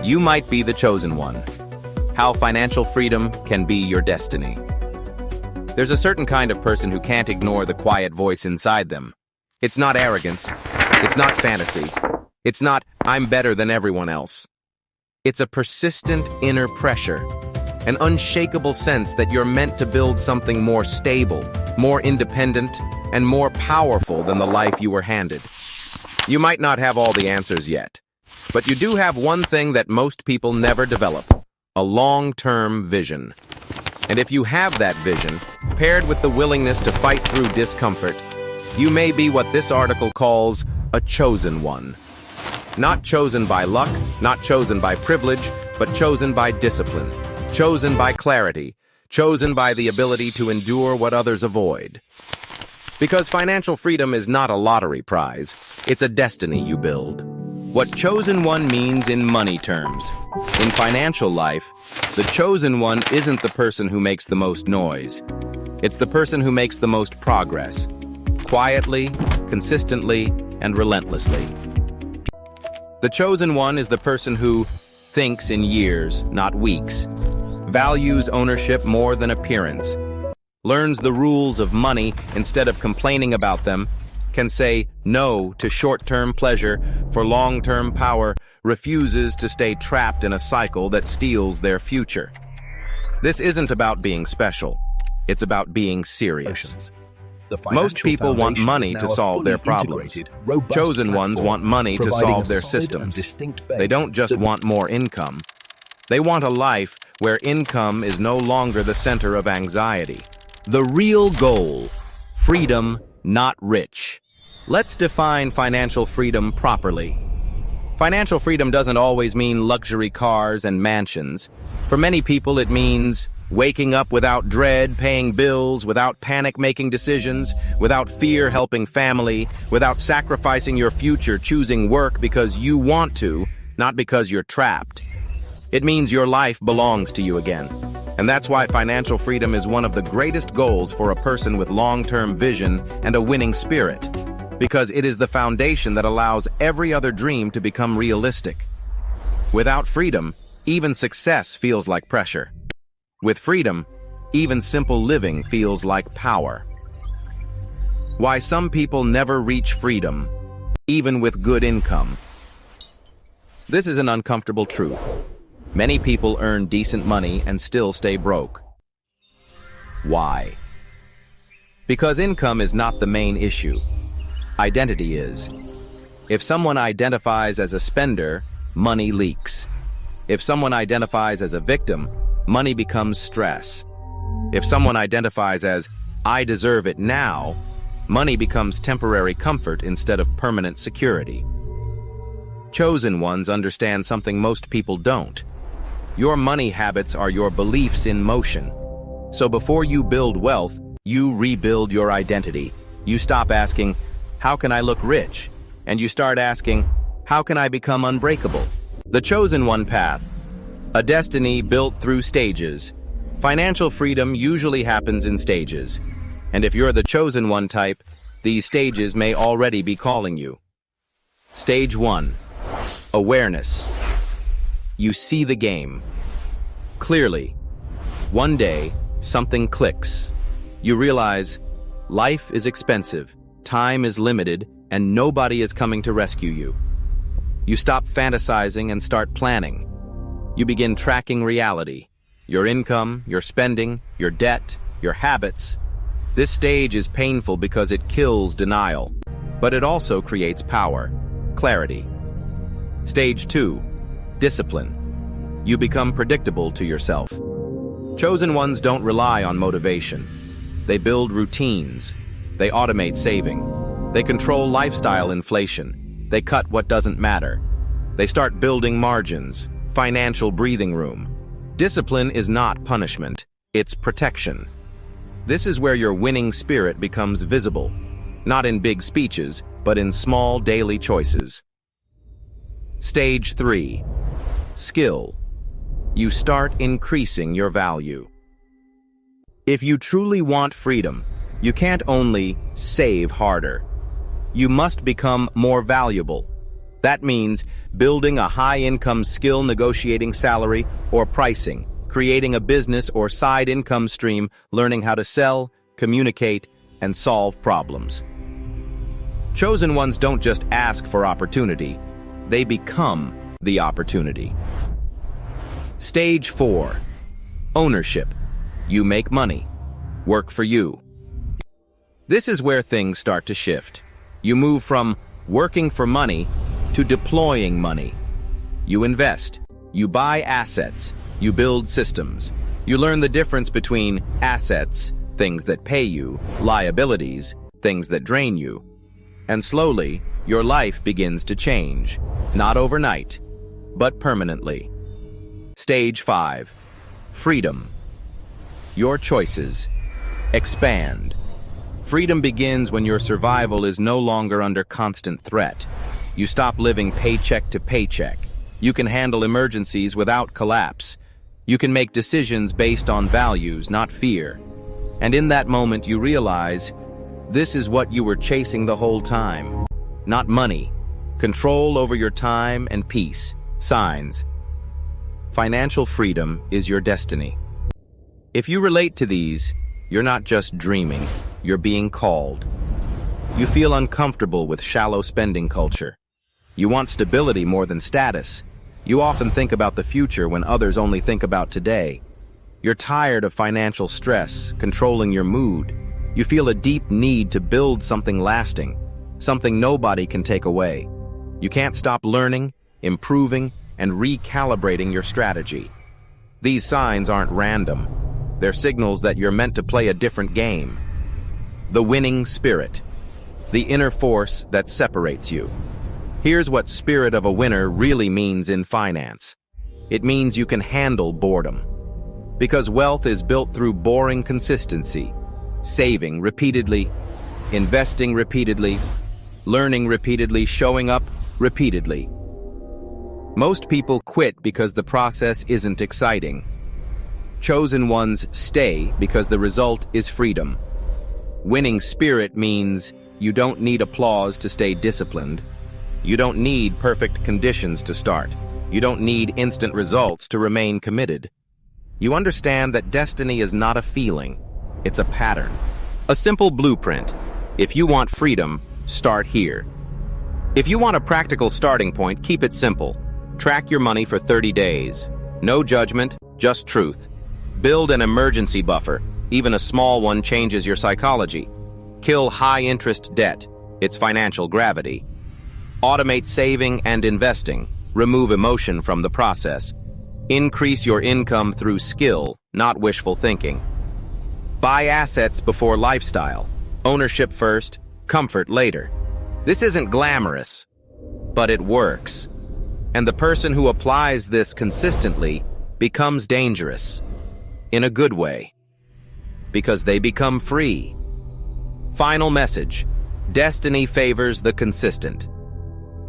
You might be the chosen one. How financial freedom can be your destiny. There's a certain kind of person who can't ignore the quiet voice inside them. It's not arrogance. It's not fantasy. It's not, I'm better than everyone else. It's a persistent inner pressure, an unshakable sense that you're meant to build something more stable, more independent, and more powerful than the life you were handed. You might not have all the answers yet, but you do have one thing that most people never develop: a long-term vision. And if you have that vision, paired with the willingness to fight through discomfort, you may be what this article calls a chosen one. Not chosen by luck, not chosen by privilege, but chosen by discipline, chosen by clarity, chosen by the ability to endure what others avoid. Because financial freedom is not a lottery prize, it's a destiny you build. What chosen one means in money terms. In financial life, the chosen one isn't the person who makes the most noise. It's the person who makes the most progress, quietly, consistently, and relentlessly. The chosen one is the person who thinks in years, not weeks, values ownership more than appearance, learns the rules of money instead of complaining about them, can say no to short-term pleasure for long-term power, refuses to stay trapped in a cycle that steals their future. This isn't about being special. It's about being serious. Most people want money to solve their problems. Chosen ones want money to solve their systems. They don't just want more income. They want a life where income is no longer the center of anxiety. The real goal: freedom, not rich. Let's define financial freedom properly. Financial freedom doesn't always mean luxury cars and mansions. For many people, it means waking up without dread, paying bills, without panic making decisions, without fear helping family, without sacrificing your future, choosing work because you want to, not because you're trapped. It means your life belongs to you again. And that's why financial freedom is one of the greatest goals for a person with long-term vision and a winning spirit, because it is the foundation that allows every other dream to become realistic. Without freedom, even success feels like pressure. With freedom, even simple living feels like power. Why some people never reach freedom, even with good income. This is an uncomfortable truth. Many people earn decent money and still stay broke. Why? Because income is not the main issue. Identity is. If someone identifies as a spender, money leaks. If someone identifies as a victim, money becomes stress. If someone identifies as, I deserve it now, money becomes temporary comfort instead of permanent security. Chosen ones understand something most people don't. Your money habits are your beliefs in motion. So before you build wealth, you rebuild your identity. You stop asking, how can I look rich? And you start asking, how can I become unbreakable? The chosen one path. A destiny built through stages. Financial freedom usually happens in stages. And if you're the chosen one type, these stages may already be calling you. Stage 1. Awareness. You see the game. Clearly. One day, something clicks. You realize, life is expensive, time is limited, and nobody is coming to rescue you. You stop fantasizing and start planning. You begin tracking reality. Your income, your spending, your debt, your habits. This stage is painful because it kills denial, but it also creates power, clarity. Stage 2. Discipline. You become predictable to yourself. Chosen ones don't rely on motivation. They build routines. They automate saving. They control lifestyle inflation. They cut what doesn't matter. They start building margins, financial breathing room. Discipline is not punishment. It's protection. This is where your winning spirit becomes visible, not in big speeches, but in small daily choices. Stage 3. Skill. You start increasing your value. If you truly want freedom, you can't only save harder. You must become more valuable. That means building a high-income skill, negotiating salary or pricing, creating a business or side income stream, learning how to sell, communicate, and solve problems. Chosen ones don't just ask for opportunity, they become the opportunity. Stage 4. Ownership. You make money. Work for you. This is where things start to shift. You move from working for money to deploying money. You invest. You buy assets. You build systems. You learn the difference between assets, things that pay you, liabilities, things that drain you. And slowly, your life begins to change. Not overnight, but permanently. Stage 5. Freedom. Your choices expand. Freedom begins when your survival is no longer under constant threat. You stop living paycheck to paycheck. You can handle emergencies without collapse. You can make decisions based on values, not fear. And in that moment, you realize this is what you were chasing the whole time. Not money. Control over your time and peace. Signs. Financial freedom is your destiny. If you relate to these, you're not just dreaming, you're being called. You feel uncomfortable with shallow spending culture. You want stability more than status. You often think about the future when others only think about today. You're tired of financial stress, controlling your mood. You feel a deep need to build something lasting, something nobody can take away. You can't stop learning, improving, and recalibrating your strategy. These signs aren't random. They're signals that you're meant to play a different game. The winning spirit. The inner force that separates you. Here's what spirit of a winner really means in finance. It means you can handle boredom. Because wealth is built through boring consistency. Saving repeatedly, investing repeatedly, learning repeatedly, showing up repeatedly. Most people quit because the process isn't exciting. Chosen ones stay because the result is freedom. Winning spirit means you don't need applause to stay disciplined. You don't need perfect conditions to start. You don't need instant results to remain committed. You understand that destiny is not a feeling, it's a pattern. A simple blueprint. If you want freedom, start here. If you want a practical starting point, keep it simple. Track your money for 30 days. No judgment, just truth. Build an emergency buffer. Even a small one changes your psychology. Kill high-interest debt. It's financial gravity. Automate saving and investing. Remove emotion from the process. Increase your income through skill, not wishful thinking. Buy assets before lifestyle. Ownership first, comfort later. This isn't glamorous, but it works. And the person who applies this consistently becomes dangerous. In a good way. Because they become free. Final message. Destiny favors the consistent.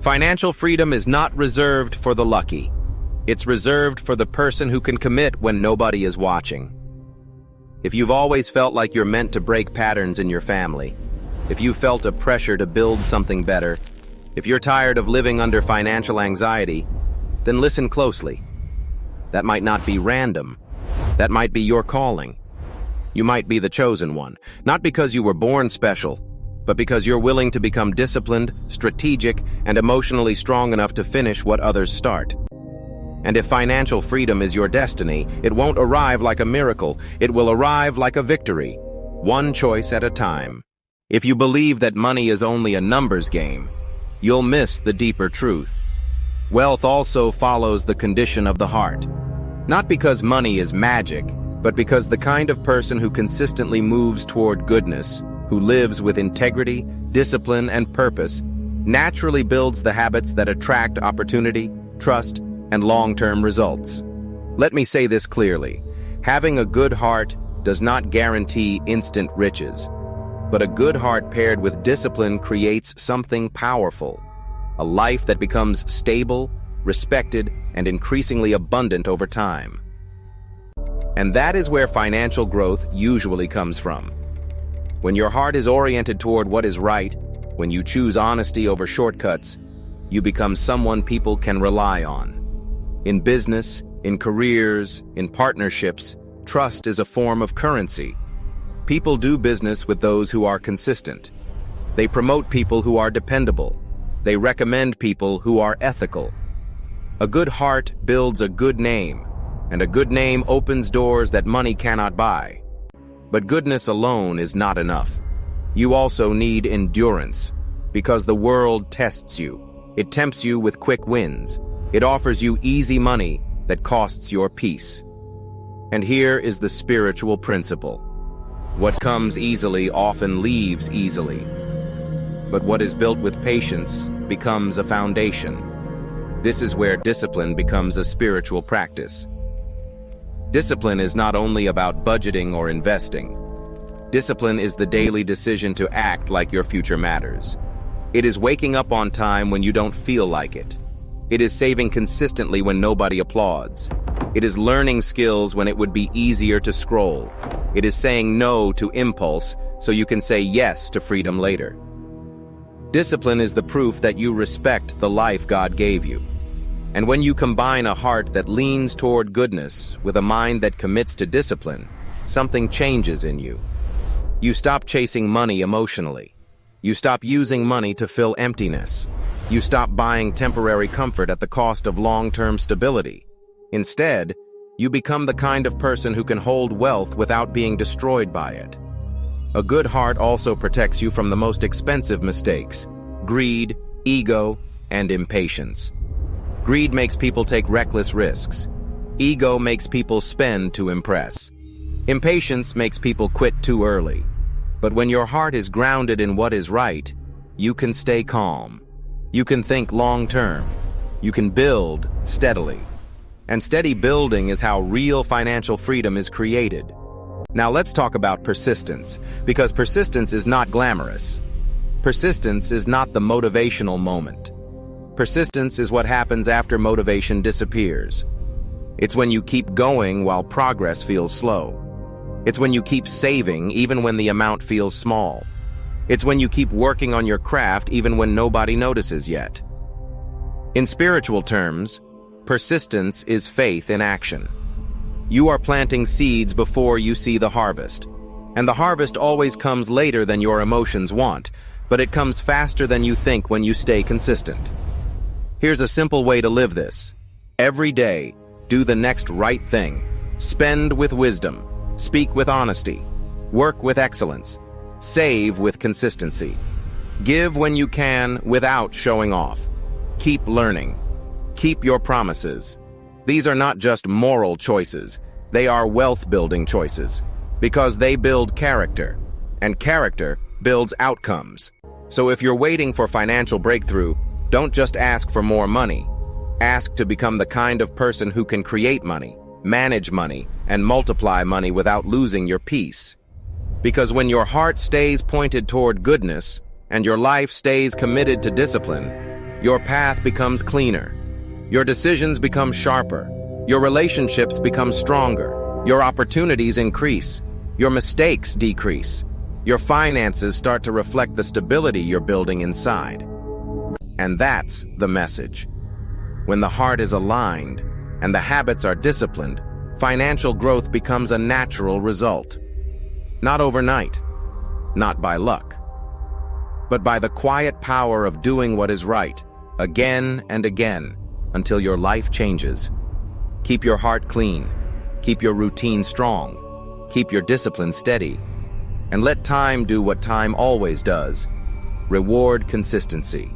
Financial freedom is not reserved for the lucky. It's reserved for the person who can commit when nobody is watching. If you've always felt like you're meant to break patterns in your family, if you felt a pressure to build something better, if you're tired of living under financial anxiety, then listen closely. That might not be random. That might be your calling. You might be the chosen one, not because you were born special, but because you're willing to become disciplined, strategic, and emotionally strong enough to finish what others start. And if financial freedom is your destiny, it won't arrive like a miracle. It will arrive like a victory, one choice at a time. If you believe that money is only a numbers game, you'll miss the deeper truth. Wealth also follows the condition of the heart. Not because money is magic, but because the kind of person who consistently moves toward goodness, who lives with integrity, discipline, and purpose, naturally builds the habits that attract opportunity, trust, and long-term results. Let me say this clearly. Having a good heart does not guarantee instant riches, but a good heart paired with discipline creates something powerful, a life that becomes stable, respected, and increasingly abundant over time. And that is where financial growth usually comes from. When your heart is oriented toward what is right, when you choose honesty over shortcuts, you become someone people can rely on. In business, in careers, in partnerships, trust is a form of currency. People do business with those who are consistent. They promote people who are dependable. They recommend people who are ethical. A good heart builds a good name, and a good name opens doors that money cannot buy. But goodness alone is not enough. You also need endurance, because the world tests you. It tempts you with quick wins. It offers you easy money that costs your peace. And here is the spiritual principle. What comes easily often leaves easily. But what is built with patience becomes a foundation. This is where discipline becomes a spiritual practice. Discipline is not only about budgeting or investing. Discipline is the daily decision to act like your future matters. It is waking up on time when you don't feel like it. It is saving consistently when nobody applauds. It is learning skills when it would be easier to scroll. It is saying no to impulse so you can say yes to freedom later. Discipline is the proof that you respect the life God gave you. And when you combine a heart that leans toward goodness with a mind that commits to discipline, something changes in you. You stop chasing money emotionally. You stop using money to fill emptiness. You stop buying temporary comfort at the cost of long-term stability. Instead, you become the kind of person who can hold wealth without being destroyed by it. A good heart also protects you from the most expensive mistakes: greed, ego, and impatience. Greed makes people take reckless risks. Ego makes people spend to impress. Impatience makes people quit too early. But when your heart is grounded in what is right, you can stay calm. You can think long-term. You can build steadily. And steady building is how real financial freedom is created. Now let's talk about persistence, because persistence is not glamorous. Persistence is not the motivational moment. Persistence is what happens after motivation disappears. It's when you keep going while progress feels slow. It's when you keep saving even when the amount feels small. It's when you keep working on your craft even when nobody notices yet. In spiritual terms, persistence is faith in action. You are planting seeds before you see the harvest. And the harvest always comes later than your emotions want, but it comes faster than you think when you stay consistent. Here's a simple way to live this. Every day, do the next right thing. Spend with wisdom. Speak with honesty. Work with excellence. Save with consistency. Give when you can without showing off. Keep learning. Keep your promises. These are not just moral choices. They are wealth-building choices, because they build character, and character builds outcomes. So if you're waiting for financial breakthrough, don't just ask for more money. Ask to become the kind of person who can create money, manage money, and multiply money without losing your peace. Because when your heart stays pointed toward goodness, and your life stays committed to discipline, your path becomes cleaner. Your decisions become sharper. Your relationships become stronger. Your opportunities increase. Your mistakes decrease. Your finances start to reflect the stability you're building inside. And that's the message. When the heart is aligned and the habits are disciplined, financial growth becomes a natural result. Not overnight, not by luck, but by the quiet power of doing what is right, again and again, until your life changes. Keep your heart clean, keep your routine strong, keep your discipline steady, and let time do what time always does. Reward consistency.